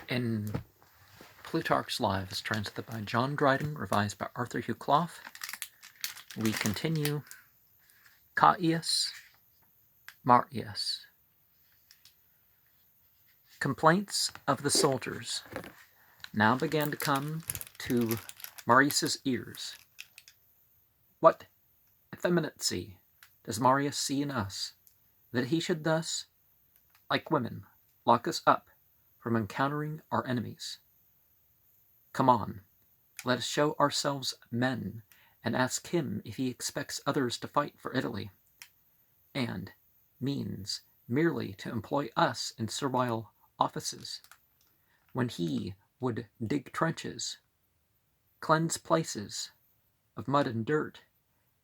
In Plutarch's Lives, translated by John Dryden, revised by Arthur Hugh Clough, we continue Caius Marius. Complaints of the soldiers now began to come to Marius's ears. What effeminacy does Marius see in us, that he should thus, like women, lock us up from encountering our enemies? Come on, let us show ourselves men, and ask him if he expects others to fight for Italy, and means merely to employ us in servile offices, when he would dig trenches, cleanse places of mud and dirt,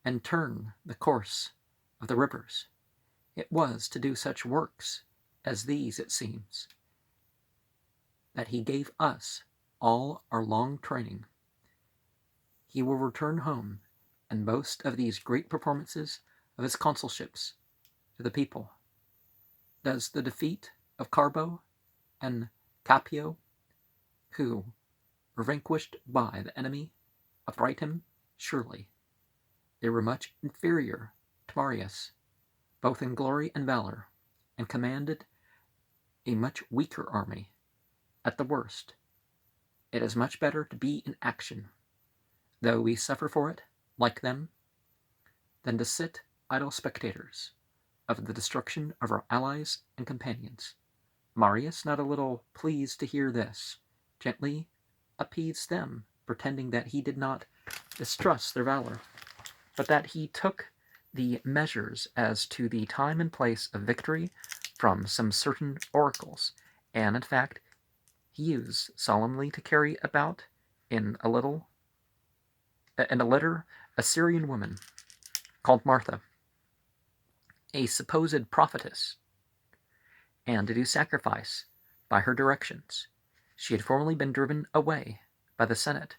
and turn the course of the rivers. It was to do such works as these, it seems, that he gave us all our long training. He will return home and boast of these great performances of his consulships to the people. Does the defeat of Carbo and Capio, who were vanquished by the enemy, affright him? Surely they were much inferior to Marius, both in glory and valor, and commanded a much weaker army. At the worst, it is much better to be in action, though we suffer for it, like them, than to sit idle spectators of the destruction of our allies and companions. Marius, not a little pleased to hear this, gently appeased them, pretending that he did not distrust their valor, but that he took the measures as to the time and place of victory from some certain oracles, and in fact he used solemnly to carry about in a letter a Syrian woman called Martha, a supposed prophetess, and to do sacrifice by her directions. She had formerly been driven away by the Senate,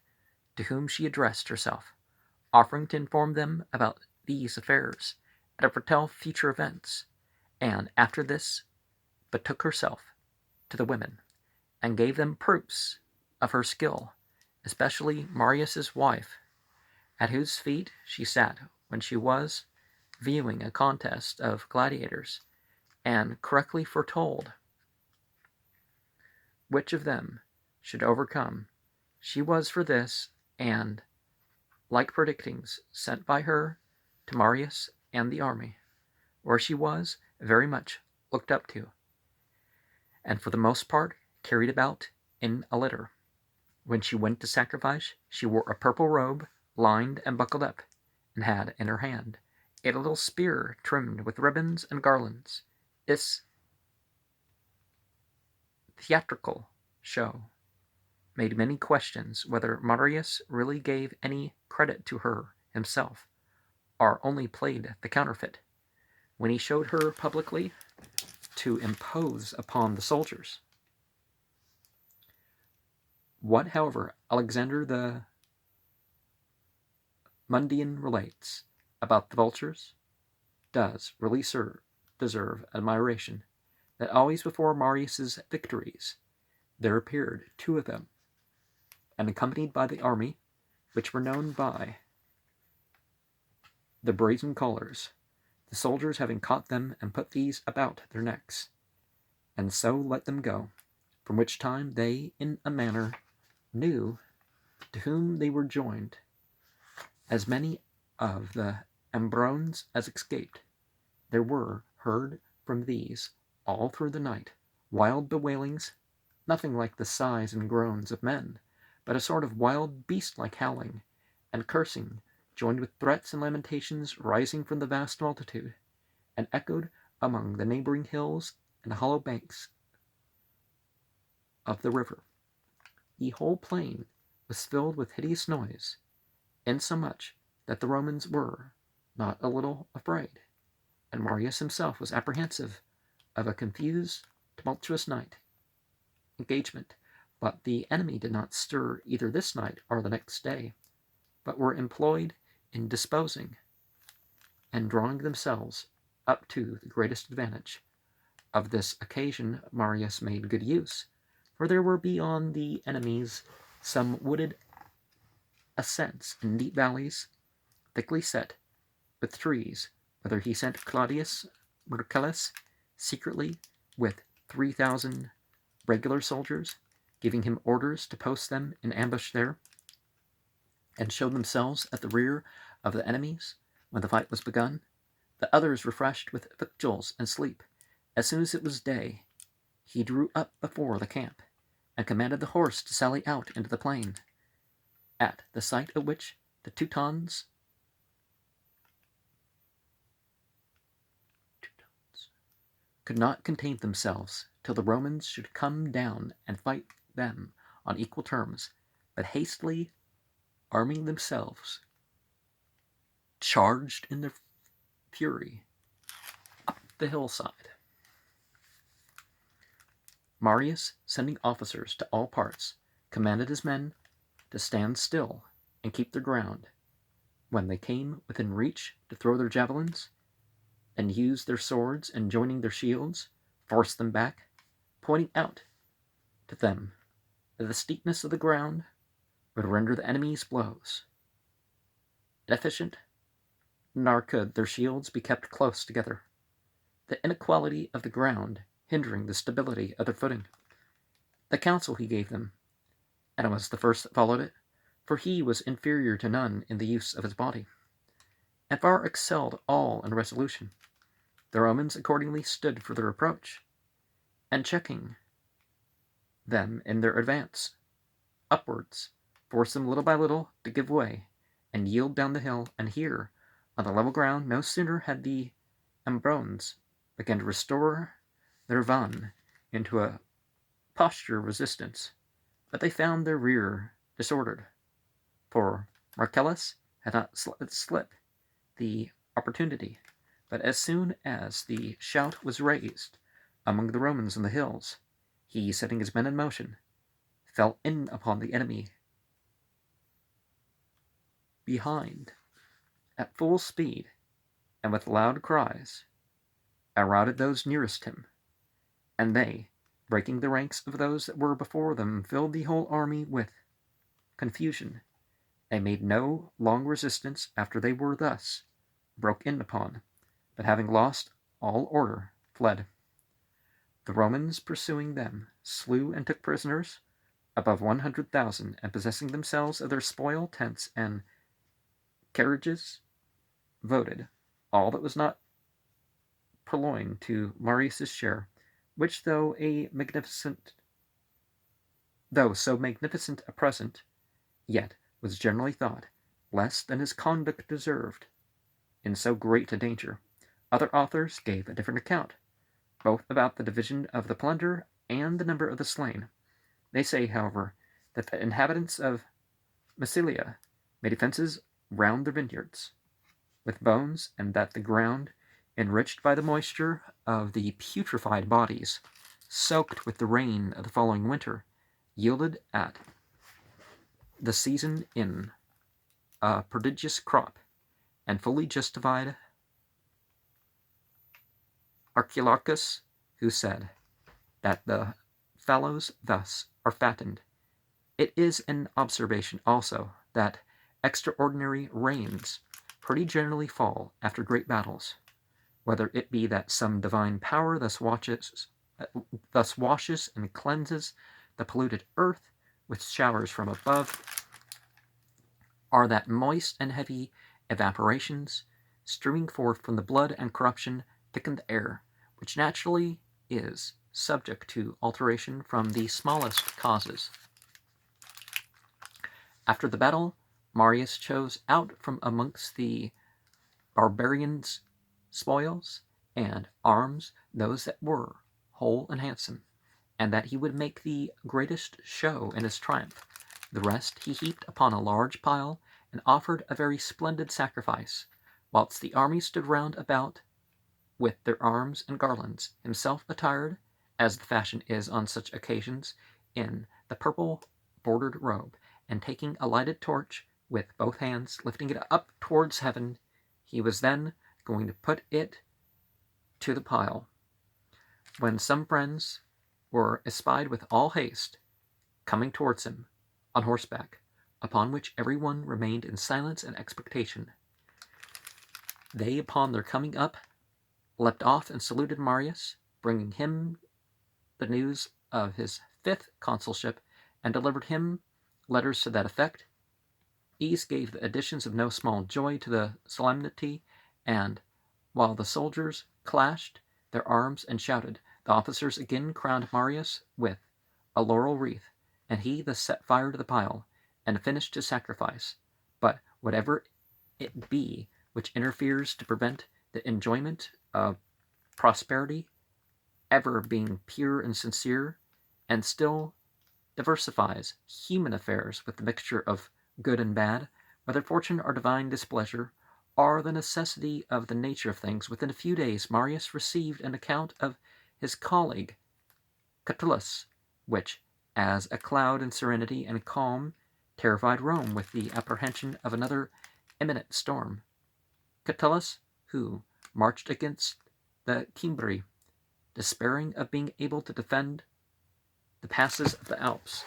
to whom she addressed herself, offering to inform them about these affairs, and to foretell future events, and after this betook herself to the women, and gave them proofs of her skill, especially Marius's wife, at whose feet she sat when she was viewing a contest of gladiators, and correctly foretold which of them should overcome. She was for this, and, like predictings, sent by her to Marius and the army, where she was very much looked up to, and for the most part carried about in a litter. When she went to sacrifice, she wore a purple robe, lined and buckled up, and had in her hand a little spear trimmed with ribbons and garlands. This theatrical show made many questions whether Marius really gave any credit to her himself, or only played the counterfeit, when he showed her publicly to impose upon the soldiers. What, however, Alexander the Mundian relates about the vultures does really deserve admiration, that always before Marius's victories there appeared two of them, and accompanied by the army, which were known by the brazen collars, the soldiers having caught them and put these about their necks, and so let them go, from which time they in a manner knew to whom they were joined. As many of the Ambrones as escaped, there were heard from these all through the night wild bewailings, nothing like the sighs and groans of men, but a sort of wild beast-like howling and cursing, joined with threats and lamentations rising from the vast multitude, and echoed among the neighboring hills and hollow banks of the river. The whole plain was filled with hideous noise, insomuch that the Romans were not a little afraid, and Marius himself was apprehensive of a confused, tumultuous night engagement. But the enemy did not stir either this night or the next day, but were employed in disposing and drawing themselves up to the greatest advantage. Of this occasion Marius made good use, for there were beyond the enemies some wooded ascents and deep valleys, thickly set with trees, whither he sent Claudius Marcellus secretly with 3,000 regular soldiers, giving him orders to post them in ambush there, and show themselves at the rear of the enemies when the fight was begun, the others refreshed with victuals and sleep. As soon as it was day, he drew up before the camp, and commanded the horse to sally out into the plain, at the sight of which the Teutons could not contain themselves till the Romans should come down and fight them on equal terms, but hastily arming themselves, charged in their fury up the hillside. Marius, sending officers to all parts, commanded his men to stand still and keep their ground. When they came within reach, to throw their javelins, and use their swords, and joining their shields, force them back, pointing out to them that the steepness of the ground would render the enemy's blows inefficient, nor could their shields be kept close together, the inequality of the ground hindering the stability of their footing. The counsel he gave them, and I was the first that followed it, for he was inferior to none in the use of his body, and far excelled all in resolution. The Romans accordingly stood for their approach, and checking them in their advance upwards, forced them little by little to give way and yield down the hill. And here, on the level ground, no sooner had the Ambrones begun to restore their van into a posture of resistance, but they found their rear disordered, for Marcellus had not let slip the opportunity. But as soon as the shout was raised among the Romans in the hills, he, setting his men in motion, fell in upon the enemy behind at full speed, and with loud cries routed those nearest him, and they, breaking the ranks of those that were before them, filled the whole army with confusion. They made no long resistance after they were thus broke in upon, but having lost all order, fled. The Romans, pursuing them, slew and took prisoners above 100,000, and possessing themselves of their spoil, tents, and carriages, voted all that was not purloined to Marius's share, which, though so magnificent a present, yet was generally thought less than his conduct deserved in so great a danger. Other authors gave a different account, both about the division of the plunder and the number of the slain. They say, however, that the inhabitants of Massilia made defenses round their vineyards with bones, and that the ground, enriched by the moisture of the putrefied bodies, soaked with the rain of the following winter, yielded at the season in a prodigious crop, and fully justified Archilochus, who said that the fallows thus are fattened. It is an observation also that extraordinary rains pretty generally fall after great battles, whether it be that some divine power thus washes and cleanses the polluted earth with showers from above, or that moist and heavy evaporations, streaming forth from the blood and corruption, thicken the air, which naturally is subject to alteration from the smallest causes. After the battle, Marius chose out from amongst the barbarians' spoils and arms those that were whole and handsome, and that he would make the greatest show in his triumph. The rest he heaped upon a large pile, and offered a very splendid sacrifice, whilst the army stood round about with their arms and garlands, himself attired, as the fashion is on such occasions, in the purple bordered robe, and taking a lighted torch with both hands, lifting it up towards heaven, he was then going to put it to the pile, when some friends were espied with all haste, coming towards him, on horseback, upon which every one remained in silence and expectation. They, upon their coming up, leapt off and saluted Marius, bringing him the news of his 5th consulship, and delivered him letters to that effect. These gave the additions of no small joy to the solemnity, and while the soldiers clashed their arms and shouted, the officers again crowned Marius with a laurel wreath, and he thus set fire to the pile, and finished his sacrifice. But whatever it be which interferes to prevent the enjoyment of prosperity ever being pure and sincere, and still diversifies human affairs with the mixture of good and bad, whether fortune or divine displeasure, or the necessity of the nature of things, within a few days Marius received an account of his colleague Catullus, which, as a cloud in serenity and calm, terrified Rome with the apprehension of another imminent storm. Catullus, who marched against the Cimbri, despairing of being able to defend the passes of the Alps,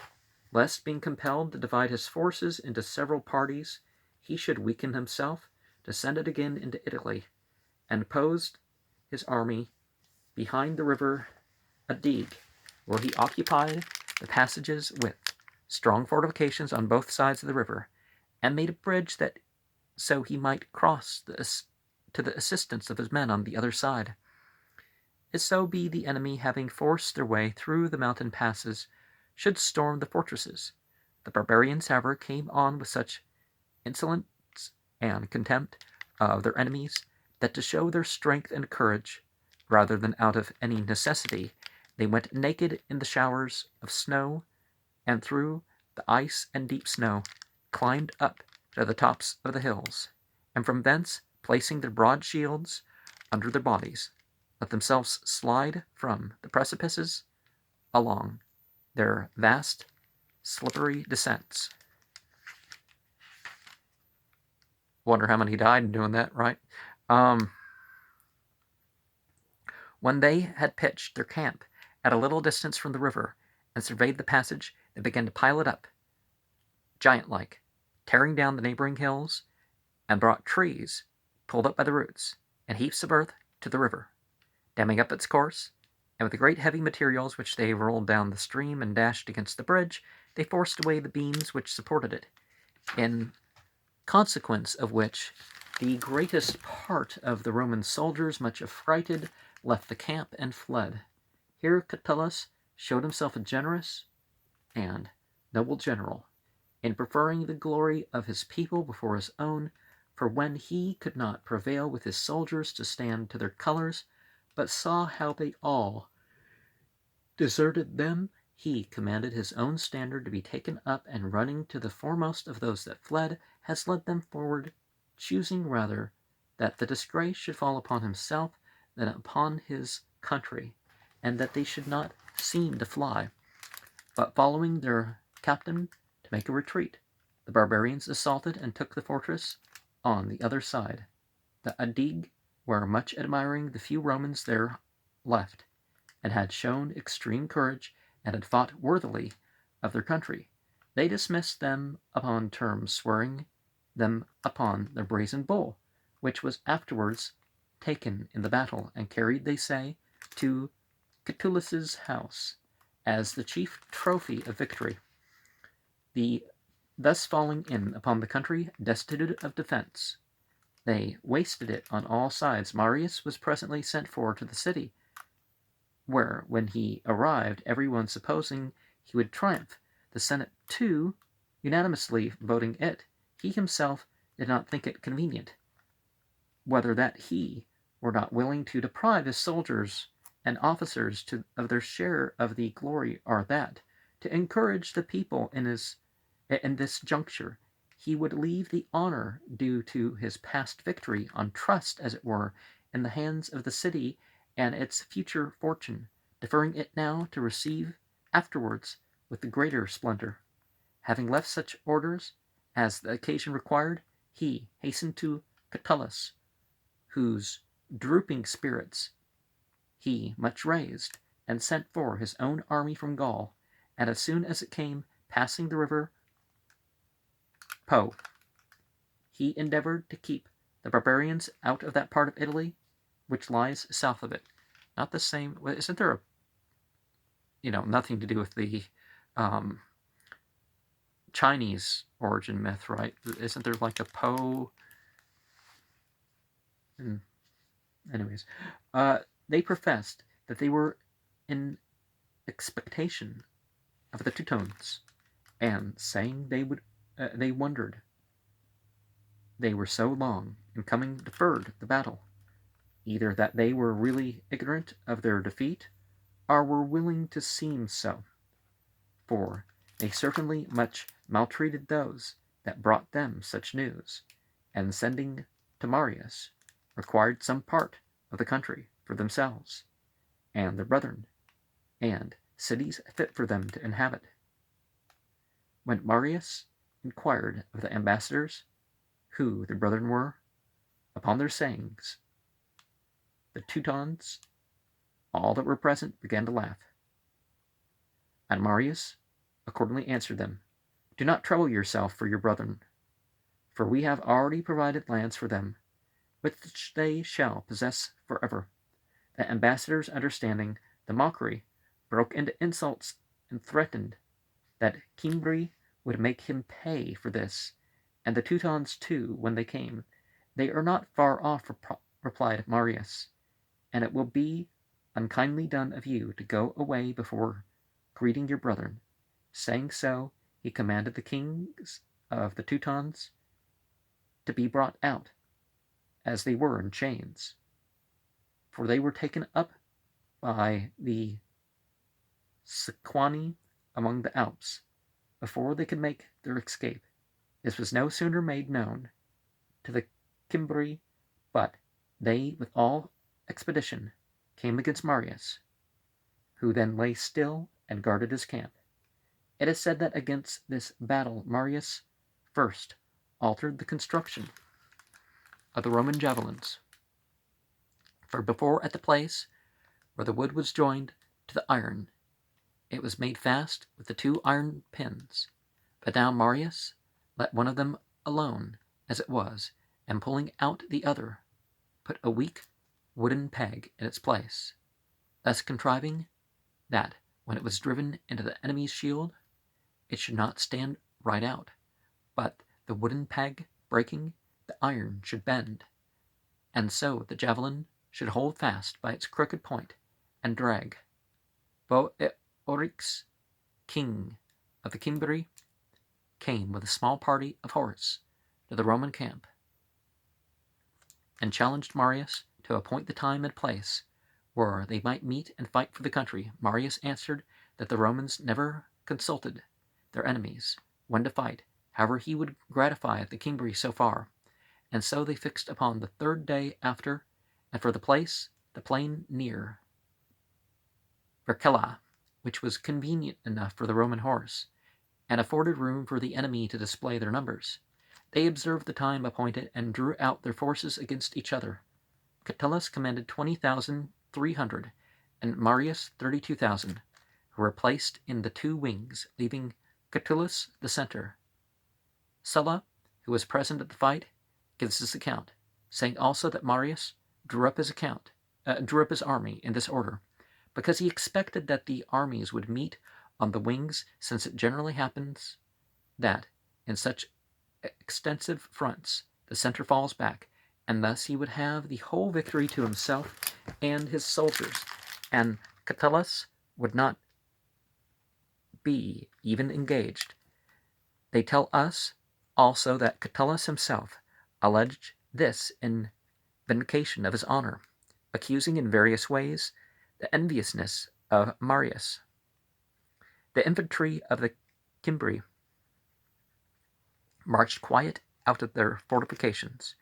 lest being compelled to divide his forces into several parties, he should weaken himself, descended again into Italy, and posed his army behind the river Adige, where he occupied the passages with strong fortifications on both sides of the river, and made a bridge that so he might cross to the assistance of his men on the other side. If so be the enemy, having forced their way through the mountain passes, should storm the fortresses. The barbarians, however, came on with such insolence and contempt of their enemies, that to show their strength and courage, rather than out of any necessity, they went naked in the showers of snow, and through the ice and deep snow climbed up to the tops of the hills, and from thence, placing their broad shields under their bodies, let themselves slide from the precipices along their vast, slippery descents. Wonder how many died doing that, right? When they had pitched their camp at a little distance from the river and surveyed the passage, they began to pile it up, giant-like, tearing down the neighboring hills, and brought trees, pulled up by the roots, and heaps of earth to the river, damming up its course, and with the great heavy materials which they rolled down the stream and dashed against the bridge, they forced away the beams which supported it, in consequence of which the greatest part of the Roman soldiers, much affrighted, left the camp and fled. Here Catullus showed himself a generous and noble general, in preferring the glory of his people before his own, for when he could not prevail with his soldiers to stand to their colors, but saw how they all deserted them, he commanded his own standard to be taken up, and running to the foremost of those that fled, has led them forward, choosing rather that the disgrace should fall upon himself than upon his country, and that they should not seem to fly, but following their captain to make a retreat. The barbarians assaulted and took the fortress on the other side. The Adige were much admiring the few Romans there left, and had shown extreme courage, and had fought worthily of their country. They dismissed them upon terms, swearing them upon the brazen bull, which was afterwards taken in the battle, and carried, they say, to Catullus's house, as the chief trophy of victory. The thus falling in upon the country destitute of defense, they wasted it on all sides. Marius was presently sent for to the city, where, when he arrived, everyone supposing he would triumph, the Senate too unanimously voting it, he himself did not think it convenient, whether that he were not willing to deprive his soldiers and officers of their share of the glory, or that, to encourage the people in this juncture, he would leave the honor due to his past victory on trust, as it were, in the hands of the city and its future fortune, deferring it now to receive afterwards with the greater splendor. Having left such orders as the occasion required, he hastened to Catullus, whose drooping spirits he much raised, and sent for his own army from Gaul, and as soon as it came passing the river Po, he endeavored to keep the barbarians out of that part of Italy which lies south of it. Not the same. Isn't there nothing to do with the Chinese origin myth, right? Isn't there like a Po? Anyways, they professed that they were in expectation of the Teutons, and saying they wondered they were so long in coming deferred the battle, either that they were really ignorant of their defeat, or were willing to seem so, for they certainly much maltreated those that brought them such news, and sending to Marius, required some part of the country for themselves and their brethren, and cities fit for them to inhabit. When Marius inquired of the ambassadors who the brethren were, upon their sayings, the Teutons, all that were present, began to laugh. And Marius accordingly answered them, "Do not trouble yourself for your brethren, for we have already provided lands for them, which they shall possess forever." The ambassadors, understanding the mockery, broke into insults and threatened that Cimbri would make him pay for this, and the Teutons too when they came. "They are not far off," replied Marius, "and it will be unkindly done of you to go away before greeting your brethren." Saying so, he commanded the kings of the Teutons to be brought out, as they were in chains, for they were taken up by the Sequani among the Alps, before they could make their escape. This was no sooner made known to the Cimbri, but they with all expedition came against Marius, who then lay still and guarded his camp. It is said that against this battle Marius first altered the construction of the Roman javelins, for before at the place where the wood was joined to the iron, it was made fast with the 2 iron pins, but now Marius let one of them alone as it was, and pulling out the other, put a weak wooden peg in its place, thus contriving that when it was driven into the enemy's shield, it should not stand right out, but the wooden peg breaking, the iron should bend, and so the javelin should hold fast by its crooked point and drag. Boeorix, king of the Cimbri, came with a small party of horse to the Roman camp, and challenged Marius to appoint the time and place where they might meet and fight for the country. Marius answered that the Romans never consulted their enemies when to fight, however he would gratify the Cimbri so far, and so they fixed upon the 3rd day after, and for the place, the plain near Vercellae, which was convenient enough for the Roman horse, and afforded room for the enemy to display their numbers. They observed the time appointed, and drew out their forces against each other. Catullus commanded 20,300, and Marius 32,000, who were placed in the 2 wings, leaving Catullus the center. Sulla, who was present at the fight, gives this account, saying also that Marius drew up his army in this order, because he expected that the armies would meet on the wings, since it generally happens that in such extensive fronts the center falls back, and thus he would have the whole victory to himself and his soldiers, and Catullus would not be even engaged. They tell us also that Catullus himself alleged this in vindication of his honor, accusing in various ways the enviousness of Marius. The infantry of the Cimbri marched quiet out of their fortifications,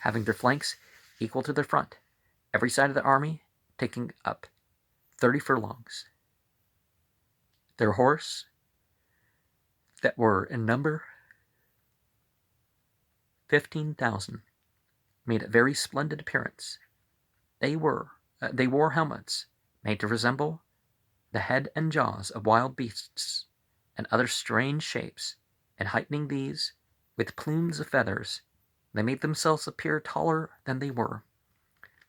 having their flanks equal to their front, every side of the army taking up 30 furlongs. Their horse, that were in number 15,000, made a very splendid appearance. They wore helmets made to resemble the head and jaws of wild beasts, and other strange shapes, and heightening these with plumes of feathers, they made themselves appear taller than they were.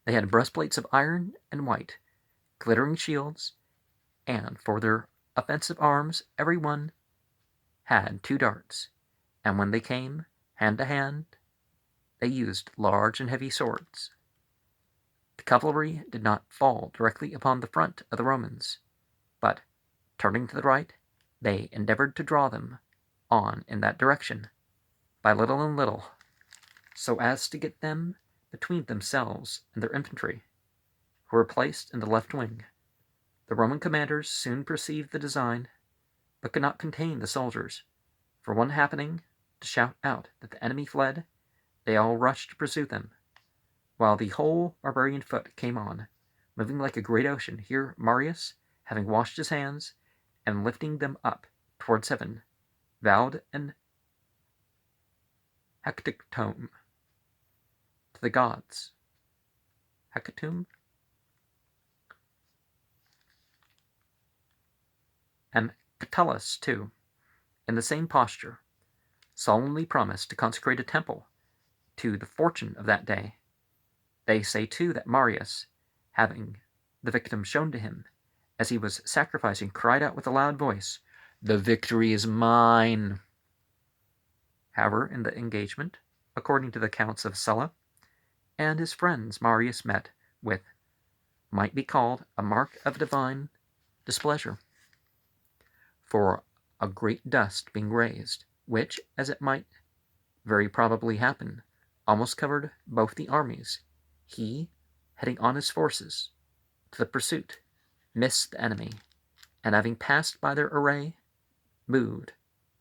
They had breastplates of iron and white, glittering shields, and for their offensive arms every one had 2 darts, and when they came hand to hand, they used large and heavy swords. The cavalry did not fall directly upon the front of the Romans, but, turning to the right, they endeavored to draw them on in that direction, by little and little, so as to get them between themselves and their infantry, who were placed in the left wing. The Roman commanders soon perceived the design, but could not contain the soldiers, for one happening to shout out that the enemy fled, they all rushed to pursue them, while the whole barbarian foot came on, moving like a great ocean. Here Marius, having washed his hands, and lifting them up towards heaven, vowed an hecatomb to the gods. Hecatomb? And Catullus, too, in the same posture, solemnly promised to consecrate a temple to the fortune of that day. They say, too, that Marius, having the victim shown to him, as he was sacrificing, cried out with a loud voice, "The victory is mine!" However, in the engagement, according to the accounts of Sulla and his friends, Marius met with, might be called, a mark of divine displeasure, for a great dust being raised, which, as it might very probably happen, almost covered both the armies, he, heading on his forces to the pursuit, missed the enemy, and having passed by their array, moved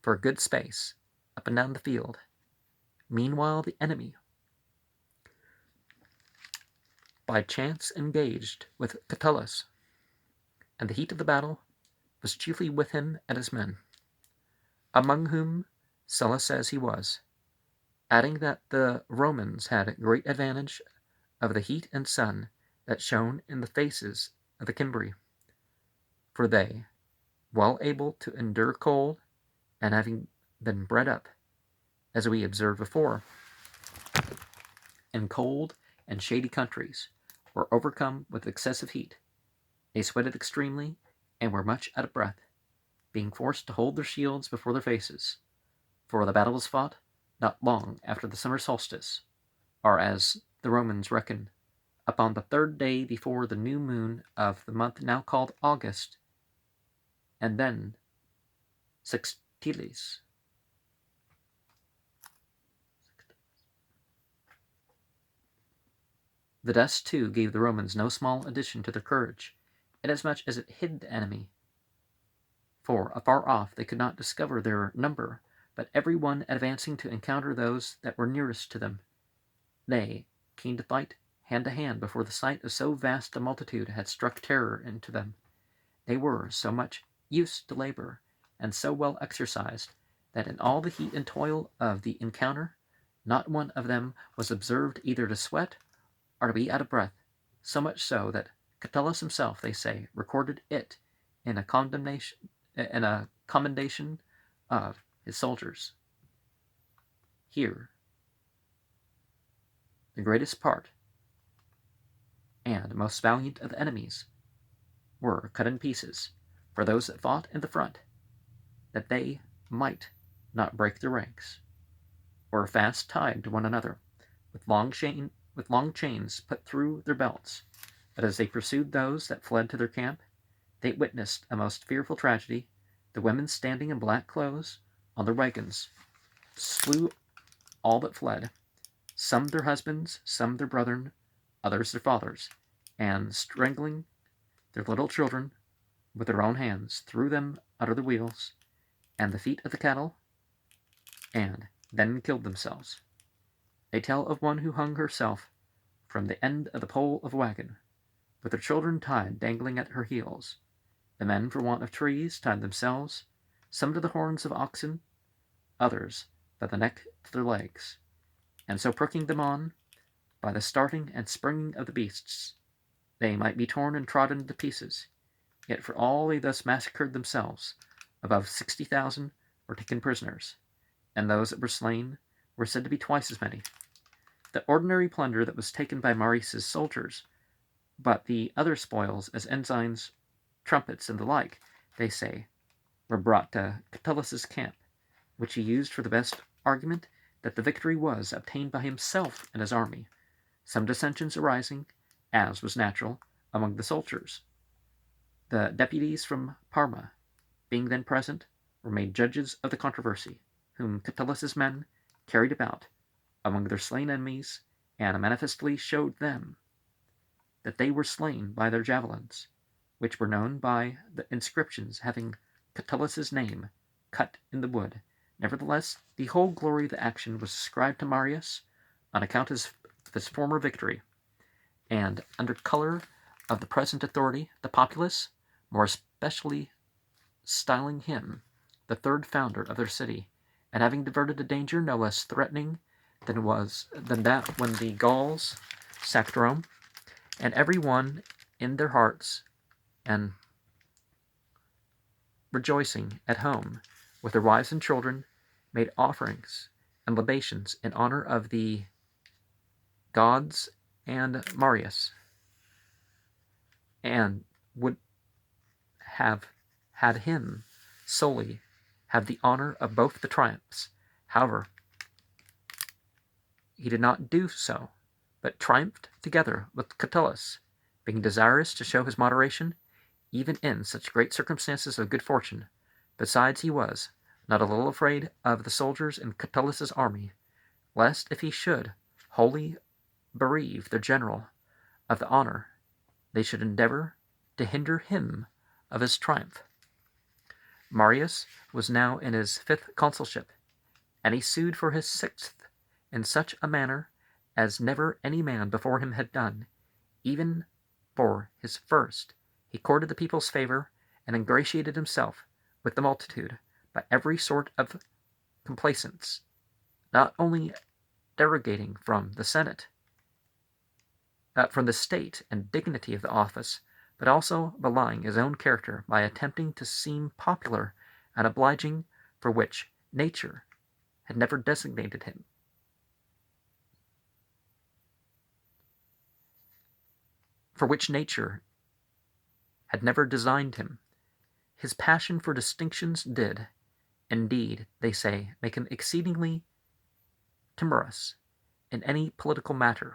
for a good space up and down the field. Meanwhile the enemy, by chance engaged with Catullus, and the heat of the battle was chiefly with him and his men, among whom Sulla says he was, adding that the Romans had great advantage of the heat and sun that shone in the faces of the Cimbri, for they, well able to endure cold, and having been bred up, as we observed before, in cold and shady countries, were overcome with excessive heat. They sweated extremely, and were much out of breath, being forced to hold their shields before their faces, for the battle was fought not long after the summer solstice, or as the Romans reckon, upon the 3rd day before the new moon of the month now called August, and then Sextilis. The dust, too, gave the Romans no small addition to their courage, inasmuch as it hid the enemy. For afar off they could not discover their number, but every one advancing to encounter those that were nearest to them. They, keen to fight hand to hand before the sight of so vast a multitude had struck terror into them. They were so much used to labor, and so well exercised, that in all the heat and toil of the encounter, not one of them was observed either to sweat or to be out of breath, so much so that Catullus himself, they say, recorded it in a commendation of his soldiers. Here, the greatest part and most valiant of the enemies were cut in pieces, for those that fought in the front, that they might not break their ranks, were fast tied to one another, with long chains put through their belts. But as they pursued those that fled to their camp, they witnessed a most fearful tragedy. The women standing in black clothes on their wagons slew all that fled, some their husbands, some their brethren, others their fathers, and strangling their little children with their own hands, threw them under the wheels and the feet of the cattle, and then killed themselves. They tell of one who hung herself from the end of the pole of a wagon, with their children tied dangling at her heels. The men, for want of trees, tied themselves, some to the horns of oxen, others by the neck to their legs, and so pricking them on by the starting and springing of the beasts, they might be torn and trodden to pieces. Yet for all they thus massacred themselves, above 60,000 were taken prisoners, and those that were slain were said to be twice as many. The ordinary plunder that was taken by Marius's soldiers, but the other spoils, as ensigns, trumpets, and the like, they say, were brought to Catullus's camp, which he used for the best argument that the victory was obtained by himself and his army, some dissensions arising, as was natural, among the soldiers. The deputies from Parma, being then present, were made judges of the controversy, whom Catullus's men carried about among their slain enemies, and manifestly showed them that they were slain by their javelins, which were known by the inscriptions having Catullus's name cut in the wood. Nevertheless, the whole glory of the action was ascribed to Marius on account of his former victory, and under color of the present authority, the populace, more especially styling him the third founder of their city, and having diverted a danger no less threatening than that when the Gauls sacked Rome, and every one in their hearts and rejoicing at home with their wives and children made offerings and libations in honor of the gods and Marius, and would have had him solely have the honor of both the triumphs. However, he did not do so, but triumphed together with Catulus, being desirous to show his moderation even in such great circumstances of good fortune. Besides, he was not a little afraid of the soldiers in Catullus's army, lest if he should wholly bereave their general of the honor, they should endeavor to hinder him of his triumph. Marius was now in his 5th consulship, and he sued for his 6th in such a manner as never any man before him had done. Even for his 1st, he courted the people's favor and ingratiated himself with the multitude by every sort of complaisance, not only derogating from the Senate, from the state and dignity of the office, but also belying his own character by attempting to seem popular and obliging, for which nature had never designated him. For which nature had never designed him. His passion for distinctions did, indeed, they say, make him exceedingly timorous in any political matters,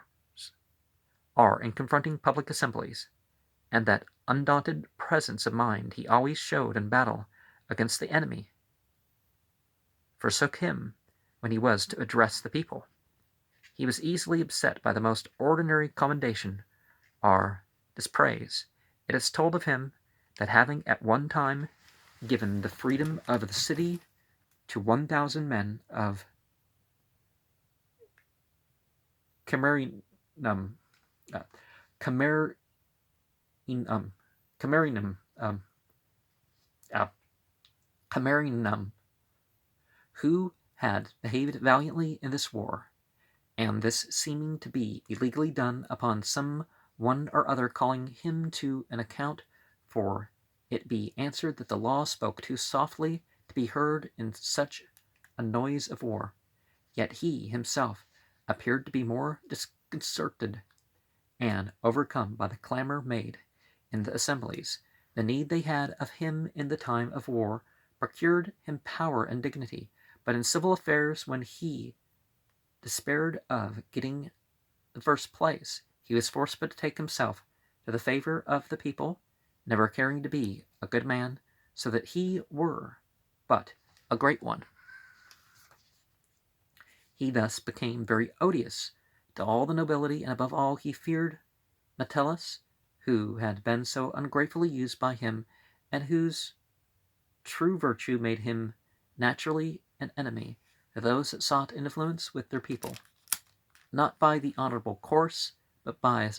or in confronting public assemblies, and that undaunted presence of mind he always showed in battle against the enemy forsook him when he was to address the people. He was easily upset by the most ordinary commendation or dispraise. It is told of him that having at one time given the freedom of the city to 1,000 men of Camerinum, who had behaved valiantly in this war, and this seeming to be illegally done upon some one or other calling him to an account, for it be answered that the law spoke too softly to be heard in such a noise of war. Yet he himself appeared to be more disconcerted and overcome by the clamor made in the assemblies. The need they had of him in the time of war procured him power and dignity, but in civil affairs, when he despaired of getting the first place, he was forced to take himself to the favor of the people, never caring to be a good man, so that he were but a great one. He thus became very odious to all the nobility, and above all he feared Metellus, who had been so ungratefully used by him, and whose true virtue made him naturally an enemy to those that sought influence with their people, not by the honorable course, but by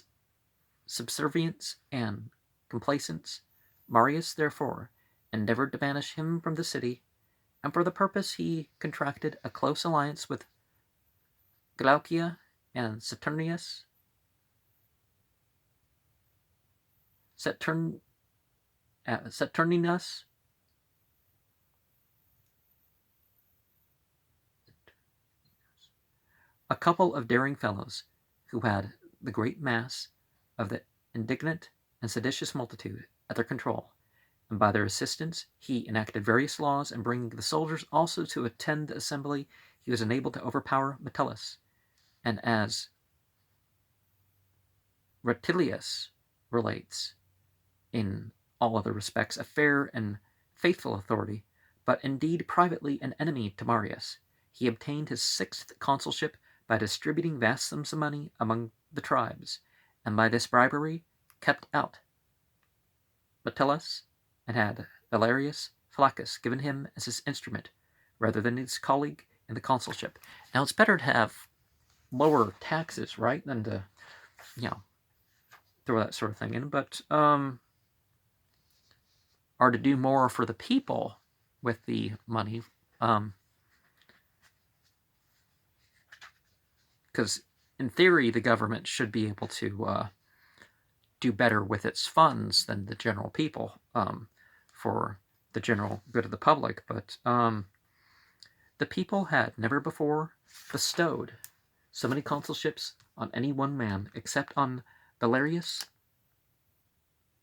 subservience and complaisance. Marius, therefore, endeavored to banish him from the city, and for the purpose he contracted a close alliance with Glaucia and Saturninus, a couple of daring fellows who had the great mass of the indignant and seditious multitude at their control, and by their assistance he enacted various laws, and bringing the soldiers also to attend the assembly, he was enabled to overpower Metellus, and as Rutilius relates, in all other respects a fair and faithful authority, but indeed privately an enemy to Marius, he obtained his 6th consulship by distributing vast sums of money among the tribes, and by this bribery kept out Metellus, and had Valerius Flaccus given him as his instrument rather than his colleague in the consulship. Now it's better to have lower taxes, right, than to, throw that sort of thing in, but or to do more for the people with the money, because in theory the government should be able to do better with its funds than the general people, for the general good of the public. But the people had never before bestowed so many consulships on any one man, except on Valerius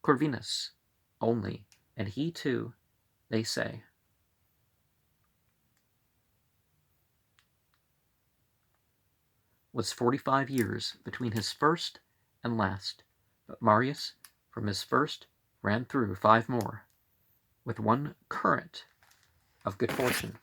Corvinus only, and he too, they say, was 45 years between his first and last. But Marius, from his first, ran through 5 more, with one current of good fortune.